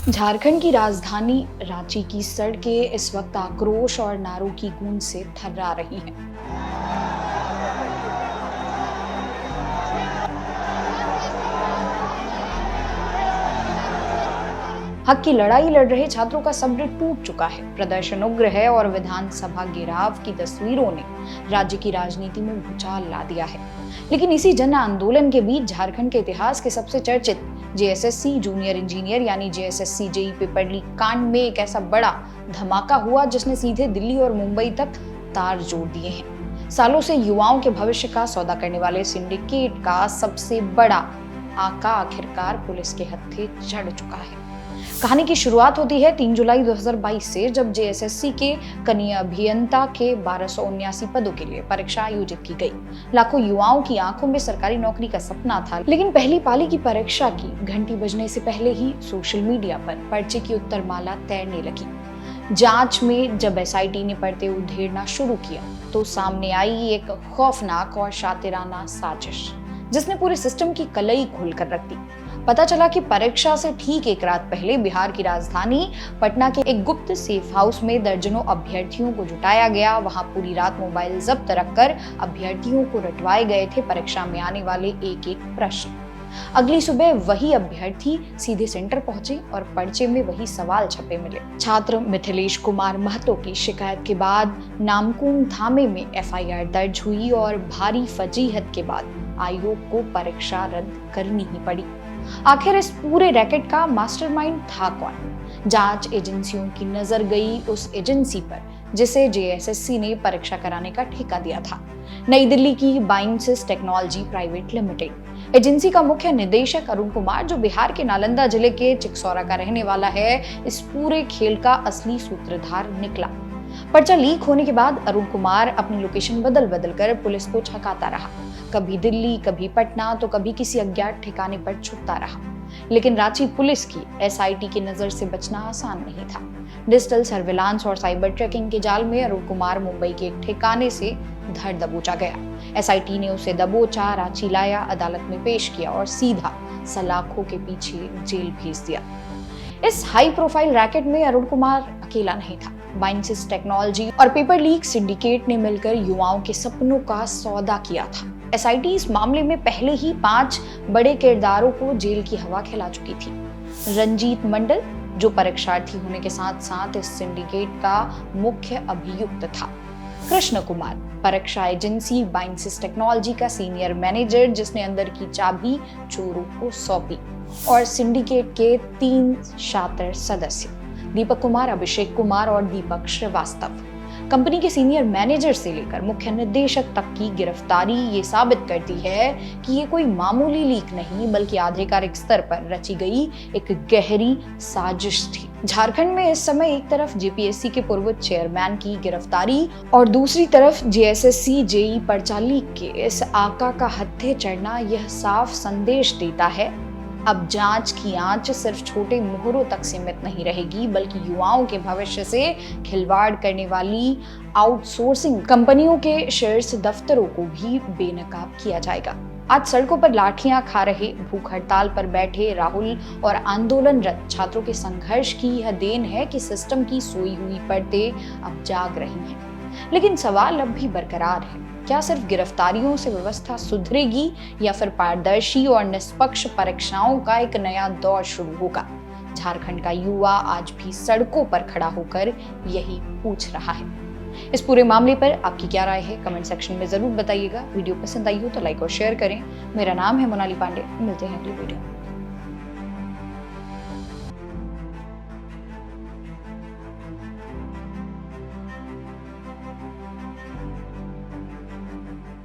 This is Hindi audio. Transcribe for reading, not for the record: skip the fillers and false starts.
झारखंड की राजधानी रांची की सड़कें इस वक्त आक्रोश और नारों की गूंज से थर्रा रही हैं। हक की लड़ाई लड़ रहे छात्रों का सब्र टूट चुका है। प्रदर्शन उग्र है और विधानसभा घेराव की तस्वीरों ने राज्य की राजनीति में भूचाल ला दिया है। लेकिन इसी जन आंदोलन के बीच झारखंड के इतिहास के सबसे चर्चित जेएसएससी जूनियर इंजीनियर यानी जेएसएससी जेई पेपर लीक कांड में एक ऐसा बड़ा धमाका हुआ जिसने सीधे दिल्ली और मुंबई तक तार जोड़ दिए हैं। सालों से युवाओं के भविष्य का सौदा करने वाले सिंडिकेट का सबसे बड़ा आका आखिरकार पुलिस के हत्थे चढ़ चुका है। कहानी की शुरुआत होती है 3 जुलाई 2022 से, जब जेएसएससी के कनीय अभियंता के 1279 पदों के लिए परीक्षा आयोजित की गई। लाखों युवाओं की आंखों में सरकारी नौकरी का सपना था, लेकिन पहली पाली की परीक्षा की घंटी बजने से पहले ही सोशल मीडिया पर पर्चे की उत्तरमाला तैरने लगी। जांच में जब एसआईटी ने पर्चे उधेड़ना शुरू किया तो सामने आई एक खौफनाक और शातिराना साजिश, जिसने पूरे सिस्टम की कलई खोलकर रख दी। पता चला कि परीक्षा से ठीक एक रात पहले बिहार की राजधानी पटना के एक गुप्त सेफ हाउस में दर्जनों अभ्यर्थियों को जुटाया गया। वहां पूरी रात मोबाइल जब्त रखकर अभ्यर्थियों को रटवाए गए थे परीक्षा में आने वाले एक एक प्रश्न। अगली सुबह वही अभ्यर्थी सीधे सेंटर पहुंचे और पर्चे में वही सवाल छपे मिले। छात्र मिथिलेश कुमार महतो की शिकायत के बाद नामकुम थामे में एफआईआर दर्ज हुई और भारी फजीहत के बाद आयोग को परीक्षा रद्द करनी ही पड़ी। आखिर इस पूरे रैकेट का मास्टरमाइंड था कौन? जांच एजेंसियों की नजर गई उस एजेंसी पर जिसे जेएसएससी ने परीक्षा कराने का ठेका दिया था, नई दिल्ली की बाइंसिस टेक्नोलॉजी प्राइवेट लिमिटेड। एजेंसी का मुख्य निदेशक अरुण कुमार, जो बिहार के नालंदा जिले के चिकसौरा का रहने वाला है, इस पूरे खेल का असली सूत्रधार निकला। पर्चा लीक होने के बाद अरुण कुमार अपनी लोकेशन बदल बदल कर पुलिस को छकाता रहा। कभी दिल्ली, कभी पटना, तो कभी किसी अज्ञात ठिकाने पर छुपता रहा। लेकिन रांची पुलिस की एसआईटी की नजर से बचना आसान नहीं था। डिजिटल सर्विलांस और साइबर ट्रैकिंग के जाल में अरुण कुमार मुंबई के एक ठिकाने से धर दबोचा गया। एसआईटी ने उसे दबोचा, रांची लाया, अदालत में पेश किया और सीधा सलाखों के पीछे जेल भेज दिया। इस हाई प्रोफाइल रैकेट में अरुण कुमार अकेला नहीं था। बाइंसिस टेक्नोलॉजी और पेपर लीक सिंडिकेट ने मिलकर युवाओं के सपनों का सौदा किया था। एसआईटी इस मामले में पहले ही 5 बड़े किरदारों को जेल की हवा खिला चुकी थी। रंजीत मंडल, जो परीक्षार्थी होने के साथ साथ इस सिंडिकेट का मुख्य अभियुक्त था। कृष्ण कुमार, परीक्षा एजेंसी बाइंसिस टेक्नोलॉजी का सीनियर मैनेजर, जिसने अंदर की चाबी चोरों को सौंपी। और सिंडिकेट के 3 शातिर सदस्य, दीपक कुमार, अभिषेक कुमार और दीपक श्रीवास्तव। कंपनी के सीनियर मैनेजर से लेकर मुख्य निदेशक तक की गिरफ्तारी ये साबित करती है कि ये कोई मामूली लीक नहीं, बल्कि आधिकारिक स्तर पर रची गई एक गहरी साजिश थी। झारखंड में इस समय एक तरफ जेपीएससी के पूर्व चेयरमैन की गिरफ्तारी और दूसरी तरफ जेएसएससी जेई पर्चा लीक के इस आका का हत्थे चढ़ना यह साफ संदेश देता है, अब जांच की आंच सिर्फ छोटे मोहरों तक सीमित नहीं रहेगी, बल्कि युवाओं के भविष्य से खिलवाड़ करने वाली आउटसोर्सिंग कंपनियों के शेयर्स दफ्तरों को भी बेनकाब किया जाएगा। आज सड़कों पर लाठियां खा रहे, भूख हड़ताल पर बैठे राहुल और आंदोलनरत छात्रों के संघर्ष की यह देन है कि सिस्टम की सोई हुई परतें अब जाग रही हैं। लेकिन सवाल अब भी बरकरार है, क्या सिर्फ गिरफ्तारियों से व्यवस्था सुधरेगी या फिर पारदर्शी और निष्पक्ष परीक्षाओं का एक नया दौर शुरू होगा? झारखंड का युवा आज भी सड़कों पर खड़ा होकर यही पूछ रहा है। इस पूरे मामले पर आपकी क्या राय है? कमेंट सेक्शन में जरूर बताइएगा। वीडियो पसंद आई हो तो लाइक और शेयर करें। मेरा नाम है मोनाली पांडे, मिलते हैं अगली वीडियो में।